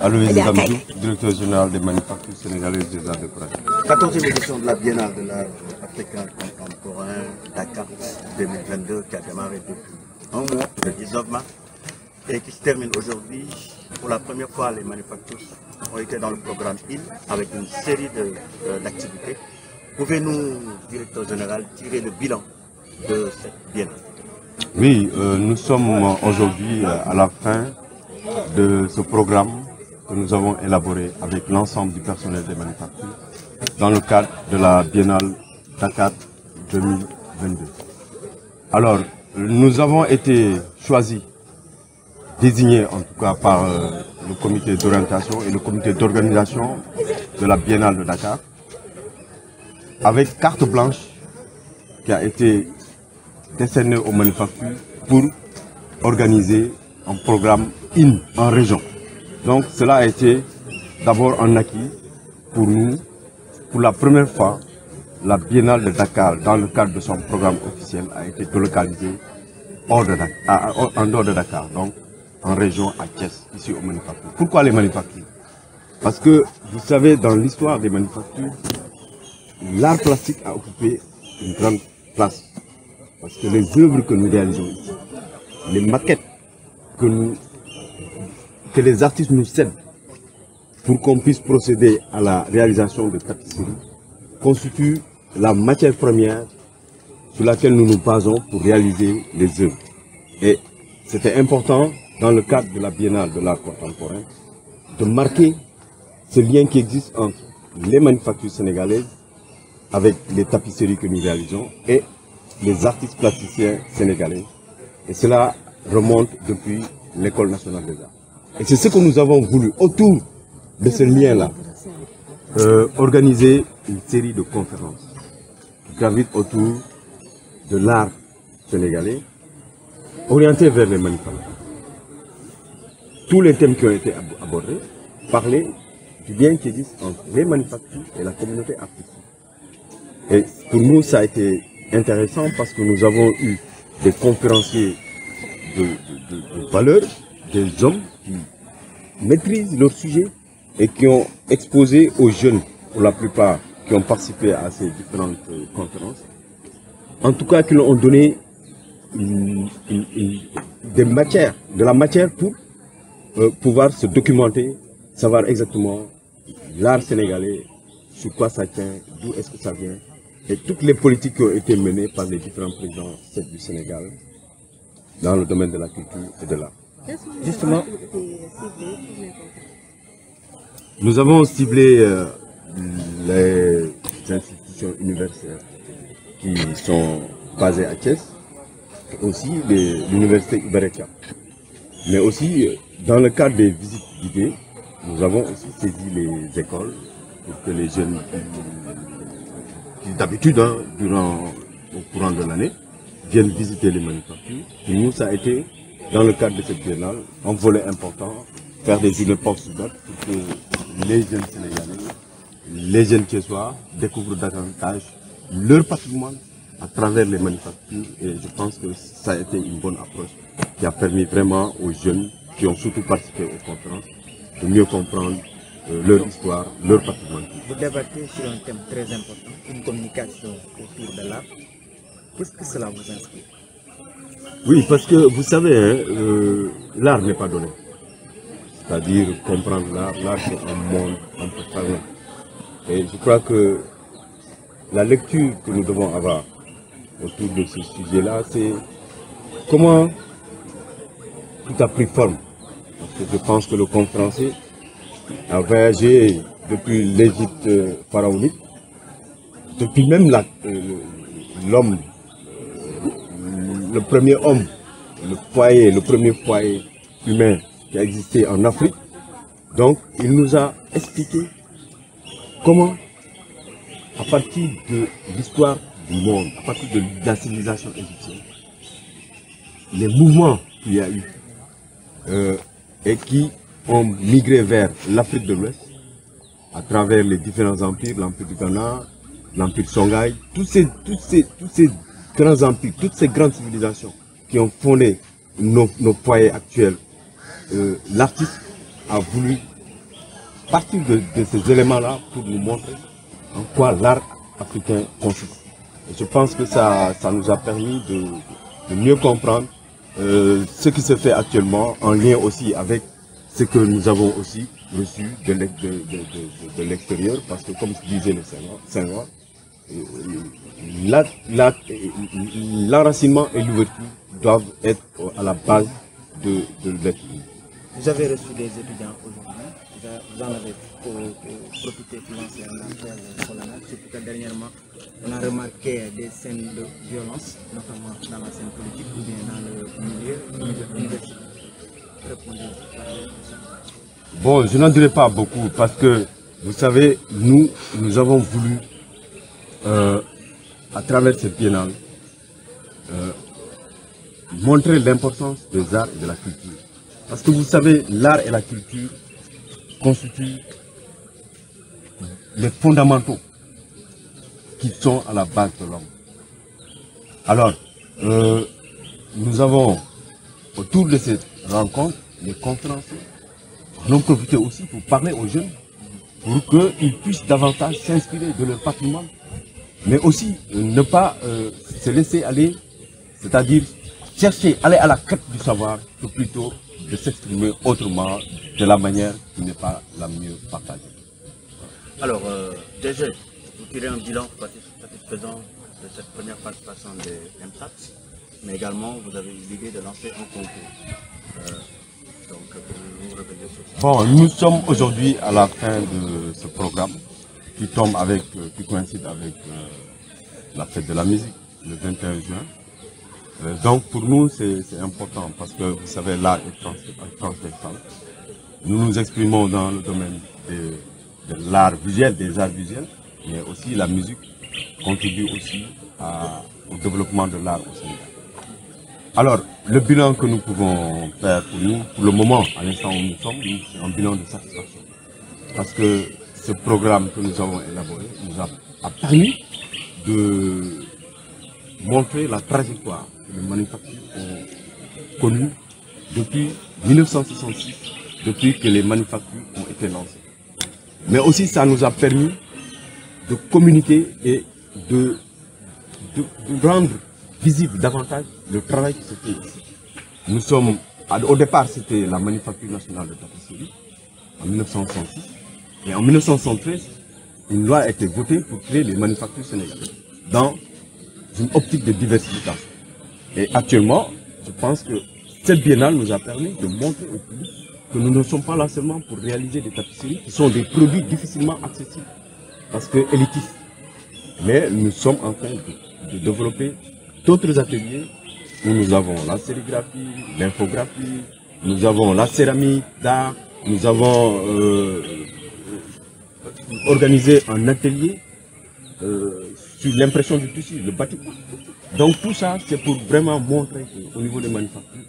Aloïs Amdou, directeur général des manufactures sénégalaises des arts de pratique. 14e édition de la Biennale de l'art africain contemporain Dakar 2022 qui a démarré depuis un mois, le 19 mars, et qui se termine aujourd'hui. Pour la première fois, les manufactures ont été dans le programme IL avec une série d'activités. Pouvez-nous, directeur général, tirer le bilan de cette Biennale? Oui, nous sommes aujourd'hui à la fin de ce programme que nous avons élaboré avec l'ensemble du personnel des manufactures dans le cadre de la Biennale Dakar 2022. Alors, nous avons été choisis, désignés en tout cas par le comité d'orientation et le comité d'organisation de la Biennale de Dakar, avec carte blanche qui a été décernée aux manufactures pour organiser un programme IN en région. Donc cela a été d'abord un acquis pour nous. Pour la première fois, la Biennale de Dakar, dans le cadre de son programme officiel, a été délocalisée en dehors de Dakar, donc en région à Thiès, ici aux manufactures. Pourquoi les manufactures? Parce que vous savez, dans l'histoire des manufactures, l'art plastique a occupé une grande place. Parce que les œuvres que nous réalisons ici, les maquettes que les artistes nous cèdent pour qu'on puisse procéder à la réalisation de tapisseries, constituent la matière première sur laquelle nous nous basons pour réaliser les œuvres. Et c'était important, dans le cadre de la Biennale de l'art contemporain, de marquer ce lien qui existe entre les manufactures sénégalaises avec les tapisseries que nous réalisons et les artistes plasticiens sénégalais. Et cela remonte depuis l'École nationale des arts. Et c'est ce que nous avons voulu, autour de ce lien-là, organiser une série de conférences qui gravitent autour de l'art sénégalais, orientées vers les manufactures. Tous les thèmes qui ont été abordés parlaient du lien qui existe entre les manufactures et la communauté artistique. Et pour nous, ça a été intéressant parce que nous avons eu des conférenciers de valeur, des hommes qui maîtrisent leur sujet et qui ont exposé aux jeunes, pour la plupart, qui ont participé à ces différentes conférences, en tout cas qui leur ont donné de la matière pour pouvoir se documenter, savoir exactement l'art sénégalais, sur quoi ça tient, d'où est-ce que ça vient, et toutes les politiques qui ont été menées par les différents présidents du Sénégal dans le domaine de la culture et de l'art. Justement, nous avons ciblé les institutions universitaires qui sont basées à Thiès, aussi l'université Ibareka. Mais aussi, dans le cadre des visites guidées, nous avons aussi saisi les écoles pour que les jeunes qui d'habitude, au courant de l'année, viennent visiter les manufactures. Et nous, ça a été, dans le cadre de cette biennale, un volet important, faire des journées portes ouvertes pour que les jeunes Sénégalais, les jeunes Thiessois découvrent davantage leur patrimoine à travers les manufactures. Et je pense que ça a été une bonne approche qui a permis vraiment aux jeunes qui ont surtout participé aux conférences de mieux comprendre leur histoire, leur patrimoine. Vous débattez sur un thème très important, une communication autour de l'art. Qu'est-ce que cela vous inspire? Oui, parce que vous savez, l'art n'est pas donné. C'est-à-dire comprendre l'art, l'art c'est un monde un peu parlant. Et je crois que la lecture que nous devons avoir autour de ce sujet-là, c'est comment tout a pris forme. Parce que je pense que le conférencier a voyagé depuis l'Égypte pharaonique, depuis même l'homme, le premier homme, le premier foyer humain qui a existé en Afrique. Donc, il nous a expliqué comment, à partir de l'histoire du monde, à partir de la civilisation égyptienne, les mouvements qu'il y a eu et qui ont migré vers l'Afrique de l'Ouest à travers les différents empires, l'empire du Ghana, l'empire Songhai, tous ces grands empires, toutes ces grandes civilisations qui ont fondé nos foyers actuels. L'artiste a voulu partir de ces éléments-là pour nous montrer en quoi l'art africain consiste. Et je pense que ça nous a permis de mieux comprendre ce qui se fait actuellement, en lien aussi avec ce que nous avons aussi reçu de l'extérieur, parce que comme disait le Senghor, l'enracinement et l'ouverture doivent être à la base de l'être humain. Vous avez reçu des étudiants aujourd'hui, vous en avez profité pour lancer un appel solennel, surtout que dernièrement, on a remarqué des scènes de violence, notamment dans la scène politique ou bien dans le milieu universitaire. Bon, je n'en dirai pas beaucoup parce que, vous savez, nous avons voulu, à travers cette biennale, montrer l'importance des arts et de la culture. Parce que vous savez, l'art et la culture constituent les fondamentaux qui sont à la base de l'homme. Alors, nous avons, autour de cette rencontre, les conférenciers, en ont profité aussi pour parler aux jeunes, pour qu'ils puissent davantage s'inspirer de leur patrimoine, mais aussi ne pas se laisser aller, c'est-à-dire chercher, aller à la quête du savoir, ou plutôt de s'exprimer autrement, de la manière qui n'est pas la mieux partagée. Alors, déjà, vous tirez un bilan satisfaisant de cette première participation des MSAT, mais également vous avez eu l'idée de lancer un concours. Donc, vous revenez sur ça. Bon, nous sommes aujourd'hui à la fin de ce programme qui coïncide avec la fête de la musique, le 21 juin. Donc pour nous c'est important parce que vous savez l'art est transversal. Nous nous exprimons dans le domaine de l'art visuel, des arts visuels, mais aussi la musique contribue aussi au développement de l'art au Sénégal. Alors le bilan que nous pouvons faire pour nous, pour le moment, à l'instant où nous sommes, c'est un bilan de satisfaction. Parce que ce programme que nous avons élaboré nous a permis de montrer la trajectoire que les manufactures ont connue depuis 1966, depuis que les manufactures ont été lancées. Mais aussi ça nous a permis de communiquer et de rendre visible davantage le travail qui se fait ici. Nous sommes, au départ c'était la Manufacture nationale de tapisserie en 1966 et en 1973 une loi a été votée pour créer les manufactures sénégalaises dans une optique de diversification. Et actuellement, je pense que cette biennale nous a permis de montrer au public que nous ne sommes pas là seulement pour réaliser des tapisseries qui sont des produits difficilement accessibles parce que élitistes. Mais nous sommes en train de développer d'autres ateliers où nous avons la sérigraphie, l'infographie, nous avons la céramique d'art, nous avons organisé un atelier sur l'impression du tissu, le batik. Donc tout ça, c'est pour vraiment montrer qu'au niveau des manufactures,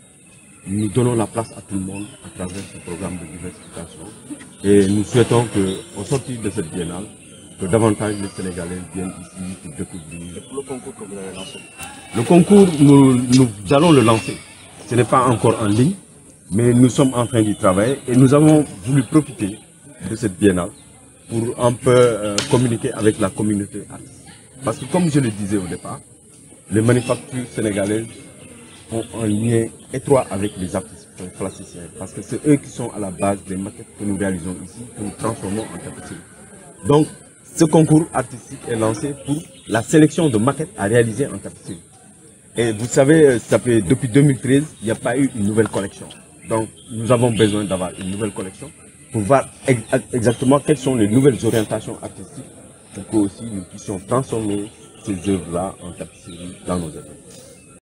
nous donnons la place à tout le monde à travers ce programme de diversification. Et nous souhaitons qu'au sortir de cette biennale, que davantage les Sénégalais viennent ici pour découvrir. Et pour le concours que vous avez lancé? Le concours, nous allons le lancer. Ce n'est pas encore en ligne, mais nous sommes en train d'y travailler et nous avons voulu profiter de cette biennale pour un peu communiquer avec la communauté artistique. Parce que comme je le disais au départ, les manufactures sénégalaises ont un lien étroit avec les artistes plasticiens. Parce que c'est eux qui sont à la base des maquettes que nous réalisons ici, que nous transformons en tapisserie. Donc, ce concours artistique est lancé pour la sélection de maquettes à réaliser en tapisserie. Et vous savez, ça fait depuis 2013, il n'y a pas eu une nouvelle collection. Donc, nous avons besoin d'avoir une nouvelle collection pour voir exactement quelles sont les nouvelles orientations artistiques pour que aussi nous puissions transformer ces œuvres-là en tapisserie dans nos œuvres.